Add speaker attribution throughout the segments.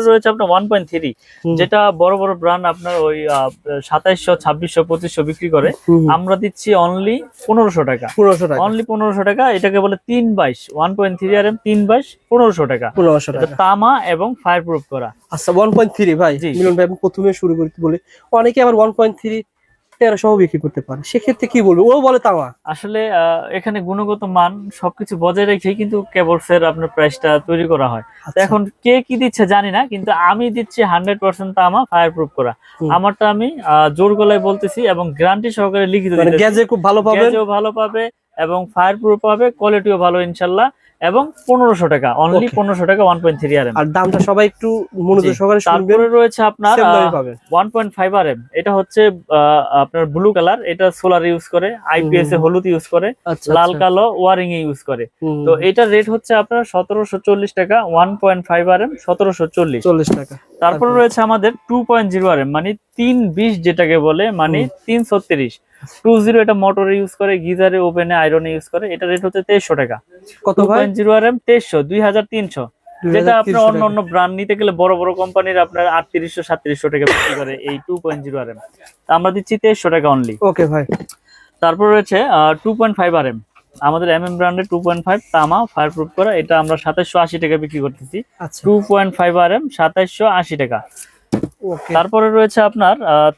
Speaker 1: রয়েছে আপনার 1.3, যেটা বড় বড় ব্র্যান্ড আপনার ওই 2700 2600 2500 বিক্রি করে, আমরা দিচ্ছি অনলি 1500 টাকা।
Speaker 2: 1500 টাকা,
Speaker 1: অনলি 1500 টাকা। এটাকে বলে 322 1.3 RM 322 1500 টাকা।
Speaker 2: 1500 টাকা,
Speaker 1: তামা এবং ফায়ার প্রুফ করা।
Speaker 2: আচ্ছা 1.3 ভাই, মিলন ভাই প্রথমে শুরু করতে বলি, অনেকে আবার 1.3 1300 বিক্রি করতে পারে, সেক্ষেত্রে কি বলবো? ও বলে তামা।
Speaker 1: আসলে এখানে গুণগত মান সবকিছু বজায় রেখে কিন্তু কেবলসের আপনার প্রাইসটা তৈরি করা হয়। তো এখন কে কি দিচ্ছে জানি না, কিন্তু আমি দিচ্ছি 100% তামা ফায়ার প্রুফ করা। আমারটা আমি জোর গলায় বলতেছি এবং গ্যারান্টি সহকারে লিখিত দিতেছি।
Speaker 2: মানে গ্যাজে খুব ভালো পাবে,
Speaker 1: গ্যাজও ভালো পাবে এবং ফায়ার প্রুফ পাবে, কোয়ালিটিও ভালো ইনশাআল্লাহ। এবং 1500 টাকা, অনলি 1500 টাকা 1.3 RM।
Speaker 2: আর দামটা সবাই একটু মনোযোগ সহকারে শুনবেন।
Speaker 1: তারপরে রয়েছে আপনার
Speaker 2: সেম দামে পাবেন
Speaker 1: 1.5 RM। এটা হচ্ছে আপনার ব্লু কালার, এটা সোলার ইউজ করে, আইপিএস এ হলুদ ইউজ করে, লাল কালো ওয়ারিং এ ইউজ করে। তো এটার রেট হচ্ছে আপনার 1740 টাকা। 1.5 RM 1740
Speaker 2: টাকা।
Speaker 1: তারপরে রয়েছে আমাদের 2.0 RM, মানে 320 যেটাকে বলে, মানে 336 20। এটা মোটর ইউজ করে, গিজারে, ওভেনে, আয়রনে ইউজ করে। এটা রেট হচ্ছে 2300 টাকা।
Speaker 2: কত ভাই?
Speaker 1: 2.0 RM 2300, 2300। যেটা আপনার অন্য অন্য ব্র্যান্ড নিতে গেলে বড় বড় কোম্পানির আপনার 3800 3700 টাকা বিক্রি করে এই 2.0 RM। আমরা দিচ্ছি 2300 টাকা অনলি।
Speaker 2: ওকে ভাই।
Speaker 1: তারপর রয়েছে 2.5 RM, আমাদের এমএম ব্র্যান্ডের 2.5 তামা ফায়ার প্রুফ করা। এটা আমরা 2780 টাকা বিক্রি করতেছি। 2.5 RM 2780 টাকা। তারপরে রয়েছে আপনার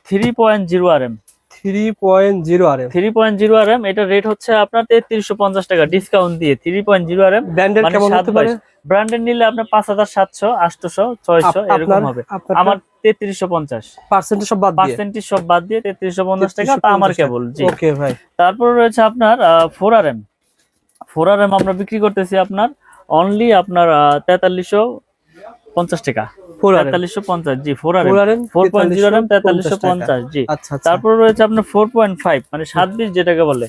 Speaker 1: 3.0 RM। 3.0 RM, এটা রেট হচ্ছে আপনার 3350 টাকা ডিসকাউন্ট দিয়ে। 3.0 RM
Speaker 2: ব্র্যান্ডের কেমন হতে পারে?
Speaker 1: ব্র্যান্ডের নিলে আপনার 5700 800 600 এরকম হবে। আমার 3350,
Speaker 2: পার্সেন্টেজ সব বাদ দিয়ে,
Speaker 1: পার্সেন্টেজ সব বাদ দিয়ে 3350 টাকা। তা আমার কেবল। জি
Speaker 2: ওকে ভাই।
Speaker 1: তারপরে রয়েছে আপনার 4 RM। 4 RM আমরা বিক্রি করতেছি আপনার অনলি আপনার 4350 টাকা। 4350, জি 4 RM 4.0 RM 4350, জি। তারপর রয়েছে আপনার 4.5, মানে 720 যেটাকে বলে,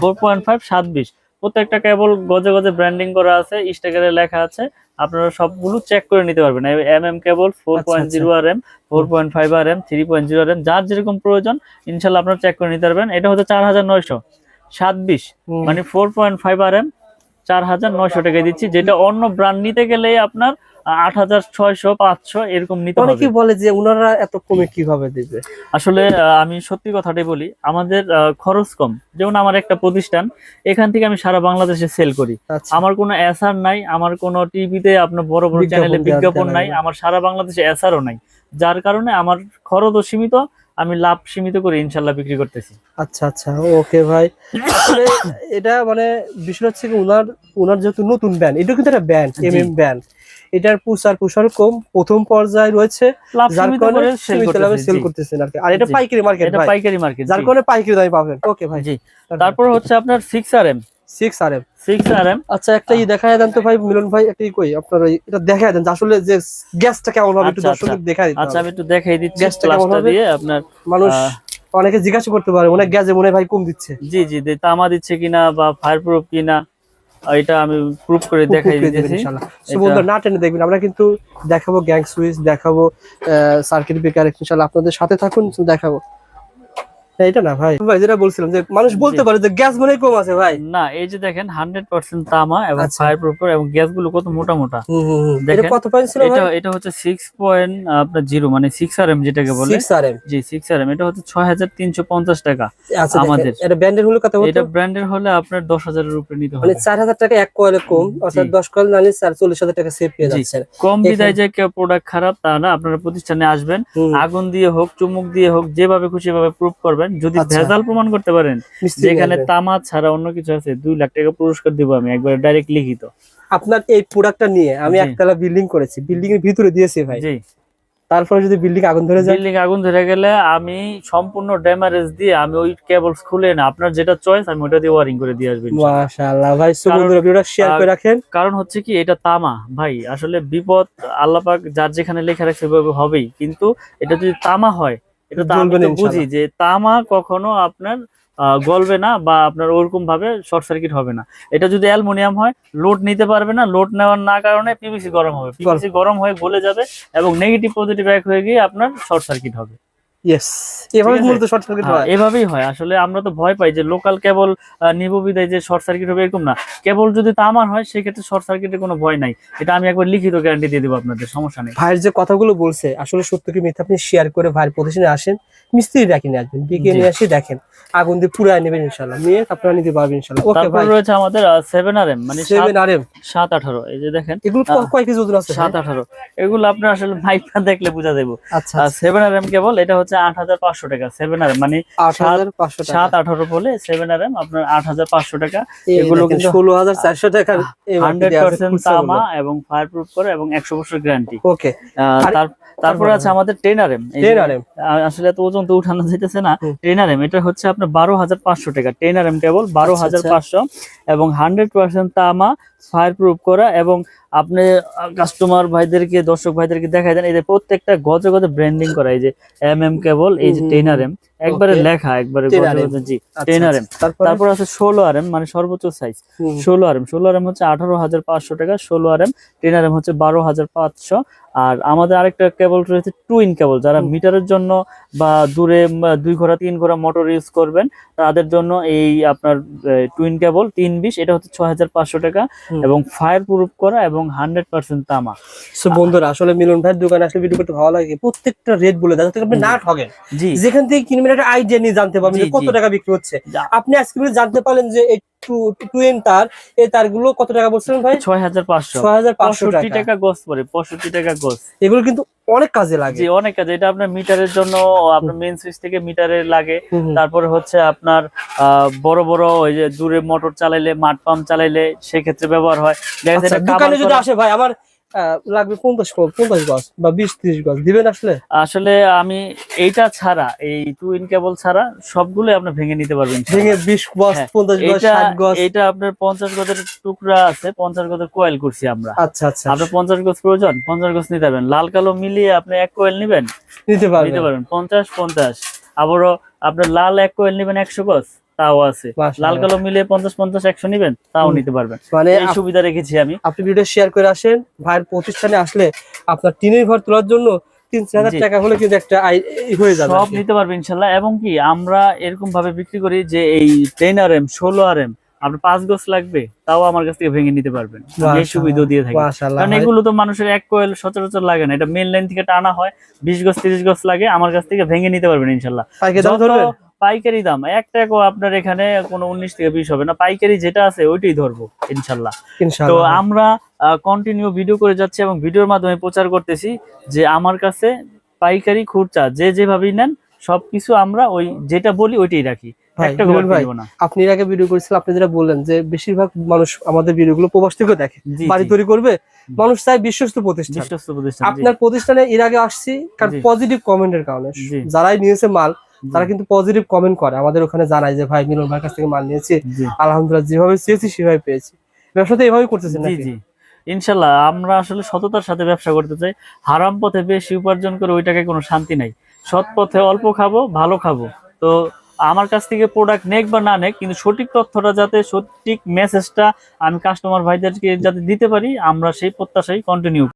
Speaker 1: 4.5 720। প্রত্যেকটা কেবল গজে গজে ব্র্যান্ডিং করা আছে, স্টিকারে লেখা আছে, আপনারা সবগুলো চেক করে নিতে পারবেন। এমএম কেবল 4.0 RM 4.5 RM 3.0 RM, যার যেরকম প্রয়োজন ইনশাআল্লাহ আপনারা চেক করে নিতে পারবেন। এটা হচ্ছে 4927, মানে 4.5 RM 4900 টাকায় দিচ্ছি, যেটা অন্য ব্র্যান্ড নিতে গেলে আপনার 8600 500 এরকম নিতে হবে।
Speaker 2: অনেকেই বলে যে ওনারা এত কমে কিভাবে দিবে।
Speaker 1: আসলে আমি সত্যি কথাটাই বলি, আমাদের খরচ কম। যেমন আমার একটা প্রতিষ্ঠান, এখান থেকে আমি সারা বাংলাদেশে সেল করি। আমার কোনো এসআর নাই, আমার কোনো টিভিতে আপনার বড় বড় চ্যানেলে বিজ্ঞাপন নাই, আমার সারা বাংলাদেশে এসআরও নাই। যার কারণে আমার খরচও সীমিত, আমি লাভ সীমিত করে ইনশাল্লাহ বিক্রি করতেছি।
Speaker 2: আচ্ছা আচ্ছা, ওকে ভাই। আসলে এটা মানে বিষয় হচ্ছে কি, ওনার যেহেতু নতুন ব্র্যান্ড, এটা কিন্তু একটা ব্র্যান্ড, এমএম ব্র্যান্ড, এটার প্রসার কম, প্রথম পর্যায়ে রয়েছে, যার কারণে সেল করতেছেন আর কি। আর এটা পাইকারি মার্কেট,
Speaker 1: এটা পাইকারি মার্কেট,
Speaker 2: যার কারণে পাইকারি দামে পাবেন। ওকে ভাই, জি।
Speaker 1: তারপর হচ্ছে আপনার 6 RM।
Speaker 2: আচ্ছা, একটা দেখায় দেন তো ভাই মিলন ভাই, একটা কই আপনার এটা দেখায় দেন আসলে যে গ্যাসটা কেমন হবে, একটু দর্শকদের দেখায় দিতে।
Speaker 1: আচ্ছা, আমি একটু দেখাই দিচ্ছি গ্যাসটা কেমন হবে দিয়ে। আপনার
Speaker 2: মানুষ অনেকে জিজ্ঞাসা করতে পারে অনেক গ্যাসে মনে ভাই কম দিচ্ছে।
Speaker 1: জি জি, তামা দিচ্ছে কিনা বা ফায়ার প্রুফ কিনা, এটা আমি প্রুফ করে দেখাই দিতেছি
Speaker 2: ইনশাআল্লাহ। সো বন্ধুরা না টেনে দেখবেন, আমরা কিন্তু দেখাবো গ্যাং সুইচ, দেখাবো সার্কিট ব্রেকার, ইনশাআল্লাহ আপনাদের সাথে থাকুন, দেখাবো। এটা না ভাই, যেটা বলছিলাম যে মানুষ বলতে পারে যে গ্যাস মনে কম আছে ভাই।
Speaker 1: না, এই যে দেখেন 100% তামা এবং ফায়ার প্রুফ এবং গ্যাসগুলো কত মোটা মোটা।
Speaker 2: দেখেন কত পয়েন্ট ছিল ভাই?
Speaker 1: এটা হচ্ছে 6.0, মানে 6 RM যেটাকে বলে।
Speaker 2: 6 RM,
Speaker 1: জি 6 RM। এটা হচ্ছে 6350 টাকা
Speaker 2: আমাদের। এটা ব্র্যান্ডের হলে কত হতো?
Speaker 1: এটা ব্র্যান্ডের হলে আপনার 10000 এর উপরে নিতে হবে,
Speaker 2: মানে 4000 টাকা এক কয়েলে কম, অর্থাৎ 10 কয়েল নিলে 44000 টাকা সেভ পেয়ে যাচ্ছেন।
Speaker 1: কম বিদায় যে কেউ প্রোডাক্ট খারাপ তা না, আপনারা প্রতিষ্ঠানে আসবেন, আগুন দিয়ে হোক চুমুক দিয়ে হোক যেভাবে খুশি ভাবে প্রুফ করবেন। যদি ভেজাল প্রমাণ করতে পারেন যেখানে তামা ছাড়া অন্য কিছু আছে, 2 লাখ টাকা পুরস্কার দিব আমি একবার ডাইরেক্ট লিখিত।
Speaker 2: আপনার এই প্রোডাক্টটা নিয়ে আমি একতলা বিল্ডিং করেছি, বিল্ডিং এর ভিতরে দিয়েছি ভাই। জি। তারপরে যদি বিল্ডিং আগুন ধরে যায়,
Speaker 1: বিল্ডিং আগুন ধরে গেলে আমি সম্পূর্ণ ড্যামারেজ দিয়ে আমি ওই কেবলস খুলে না, আপনার যেটা চয়েস আমি ওটা দিয়ে ওয়্যারিং করে দিয়ে আসব।
Speaker 2: মাশাআল্লাহ ভাই, সুবহানাল্লাহ, ভিডিওটা শেয়ার করে রাখেন।
Speaker 1: কারণ হচ্ছে কি, এটা তামা ভাই, আসলে বিপদ আল্লাহ পাক যার যেখানে লেখা রাখছে সেভাবে হবেই, কিন্তু এটা যদি তামা হয়, এটা তো আমি তো বুঝি যে তামা কখনো আপনার গলবে না বা আপনার ওরকম ভাবে শর্ট সার্কিট হবে না। এটা যদি অ্যালুমিনিয়াম হয়, লোড নিতে পারবে না, লোড নেওয়ার না কারণে পিভিসি গরম হবে, পিভিসি গরম হয়ে গলে যাবে এবং নেগেটিভ পজিটিভ এক হয়ে গিয়ে আপনার শর্ট সার্কিট হবে।
Speaker 2: ইয়েস, এভাবে মূলত শর্ট সার্কিট হয়।
Speaker 1: এভাবেই হয় আসলে। আমরা তো ভয় পাই যে লোকাল কেবল নিব বিদায় যে শর্ট সার্কিট হবে, এরকম না। কেবল যদি তামার হয় সেক্ষেত্রে শর্ট সার্কিটের কোনো ভয় নাই। এটা আমি একবার লিখিত গ্যারান্টি দিয়ে দেবো আপনাদের, সমস্যা নেই।
Speaker 2: ভাইয়ের যে কথাগুলো বলছে আসলে সত্য কি মিথ্যা আপনি শেয়ার করে ভাইয়ের প্রতিষ্ঠানে আসেন, মিস্ত্রি ডাকি নিয়ে আসবেন, ডেকে নিয়ে আসি দেখেন, আগুন দিয়ে পুরাই নেবেন ইনশাআল্লাহ, নিয়ে আপনারা নিতে পারবেন ইনশাআল্লাহ। ওকে
Speaker 1: তারপর
Speaker 2: ভাই,
Speaker 1: রয়েছে আমাদের 7RM, মানে
Speaker 2: 7RM
Speaker 1: 718, এই যে দেখেন
Speaker 2: এগুলো কয় কেজি ওজন আছে?
Speaker 1: 718, এগুলো আপনার আসলে মাইকটা দেখলে বোঝা যাবে।
Speaker 2: আচ্ছা,
Speaker 1: 7RM কেবল এটা হচ্ছে 8500 টাকা। 7RM মানে
Speaker 2: 8500 টাকা,
Speaker 1: 718 বলে 7RM আপনার 8500 টাকা। এগুলো কিন্তু
Speaker 2: 16400 টাকার
Speaker 1: 100% তামা এবং ফায়ার প্রুফ করে এবং 100 বছর গ্যারান্টি।
Speaker 2: ওকে,
Speaker 1: তারপর আছে আমাদের 10RM। আসলে এত ওজন তো উঠানো যাইতেছে না। 10RM এটা হচ্ছে আপনার 12500 টাকা। 10RM কেবল 12500 এবং 100% তামা, ফায়ার প্রুফ করা। এবং আপনি কাস্টমার ভাইদেরকে, দর্শক ভাইদেরকে দেখাই দেন, এই যে প্রত্যেকটা গজে গজে ব্র্যান্ডিং করা, এই যে MM কেবল, এই যে 10RM একবারে লেখা, একবারে গজে গজে। জি, 10RM। তারপর আছে 16RM, মানে সর্বোচ্চ সাইজ 16RM। 16RM হচ্ছে 18500 টাকা 16RM। 10RM হচ্ছে 12500। আর আমাদের আরেকটা কেবল রয়েছে টুইন কেবল, যারা মিটারের জন্য বা দূরে 2 ঘোড়া 3 ঘোড়া মোটর ইউজ করবেন তাদের জন্য এই আপনার টুইন কেবল 320, এটা হচ্ছে 6500 টাকা এবং ফায়ার প্রুফ করা এবং 100% তামা।
Speaker 2: সো বন্ধুরা, আসলে মিলন ভাইয়ের দোকানে আসলে ভিডিও করতে ভালো লাগে, প্রত্যেকটা রেট বলে দেয় যাতে আপনি না ঠকেন।
Speaker 1: জি,
Speaker 2: যেখান থেকে কিনবেন একটা আইডিয়া নিয়ে জানতে পারবেন যে কত টাকা বিক্রি হচ্ছে। আপনি আজকে জানতে পারলেন যে টুইন তার, এই তারগুলো কত টাকা বলছিলেন ভাই? 6500
Speaker 1: টাকা গজ পড়ে, 65 টাকা গজ।
Speaker 2: এগুলো কিন্তু অনেক কাজে লাগে।
Speaker 1: জি, অনেক কাজে। এটা আপনার মিটারের জন্য, আপনার মেইন সুইচ থেকে মিটারে লাগে। তারপরে হচ্ছে আপনার বড় বড় ওই যে দূরে মোটর চালাইলে, মাঠ পাম্প চালাইলে সেক্ষেত্রে ব্যবহার হয়।
Speaker 2: দোকানে যদি আসে ভাই আমার লাগবে 50 গজ বা 20-30 গজ দিবেন আসলে?
Speaker 1: আসলে আমি এইটা ছাড়া, এই টুইন কেবল ছাড়া সবগুলো আপনি ভেঙে নিতে পারবেন।
Speaker 2: ভেঙে 20 গজ, 50 গজ, 60 গজ।
Speaker 1: এটা আপনার 50 গজের টুকরা আছে, 50 গজের কয়েল করছি আমরা।
Speaker 2: আচ্ছা আচ্ছা,
Speaker 1: আপনার 50 গজ প্রয়োজন, 50 গজ নিতে পারবেন। লাল কালো মিলিয়ে আপনি এক কয়েল নিবেন,
Speaker 2: নিতে পারবেন
Speaker 1: 50-50। আবারও আপনার লাল এক কয়েল নিবেন 100 গজ, তাও আছে। লাল কালো মিলিয়ে 50-50-100 নিবেন, তাও নিতে পারবেন। মানে এই সুবিধা রেখেছি আমি।
Speaker 2: আপনি ভিডিও শেয়ার করে আসেন, ভাইয়ের প্রতিষ্ঠানে আসলে আপনার টিনের ঘর তোলার জন্য 3-4000 টাকা হলে কিন্তু একটা হয়ে যাবে,
Speaker 1: সব নিতে পারবেন ইনশাআল্লাহ। এবং কি আমরা এরকম ভাবে বিক্রি করি যে এই 10RM 16RM আপনার 5 গজ লাগবে, তাও আমার কাছ থেকে ভেঙে নিতে পারবেন। এই সুবিধা দিয়ে থাকি, কারণ এগুলো তো মানুষের এক কোয়েল সচরাচর লাগে না। এটা মেইন লাইন থেকে টানা হয়, 20 গজ 30 গজ লাগে। আমার কাছ থেকে ভেঙে নিতে পারবেন ইনশাআল্লাহ। পাইকারি দাম 1 টাকাও আপনার এখানে কোনো 19 থেকে 20 হবে না। পাইকারি যেটা আছে ওইটাই ধরবো ইনশাআল্লাহ। তো আমরা কন্টিনিউ ভিডিও করে যাচ্ছি এবং ভিডিওর মাধ্যমে প্রচার করতেছি যে আমার কাছে পাইকারি খুচরা যে যেভাবেই নেন সবকিছু আমরা ওই যেটা বলি ওইটাই রাখি।
Speaker 2: আপনি এর আগে ভিডিও করেছিলেন, আপনি যেটা বললেন যে বেশিরভাগ মানুষ আমাদের ভিডিওগুলো প্রবাস থেকে দেখে, বাড়ি তৈরি করবে, মানুষ চায় বিশ্বস্ত প্রতিষ্ঠান। আপনার প্রতিষ্ঠানে এর আগে আসছি কারণ পজিটিভ কমেন্টের কারণে। যারাই নিয়েছে মাল তারা কিন্তু পজিটিভ কমেন্ট করে, আমাদের ওখানে জানায় যে ভাই মিলন ভাইয়ের কাছ থেকে মাল নিয়েছি, আলহামদুলিল্লাহ যেভাবে চেয়েছি সেভাবে পেয়েছি। ব্যবসাতে এভাবেই করতেছেন নাকি?
Speaker 1: ইনশাল্লাহ আমরা আসলে সততার সাথে ব্যবসা করতে চাই। হারাম পথে বেশি উপার্জন করে ওই টাকায় কোনো শান্তি নাই। সৎ পথে অল্প খাবো, ভালো খাবো। তো আমার কাছ থেকে প্রোডাক্ট নেক বা না নেক, কিন্তু সঠিক তথ্যটা যাতে, সঠিক মেসেজটা আমি কাস্টমার ভাইদেরকে যাতে দিতে পারি, আমরা সেই প্রত্যাশাই কন্টিনিউ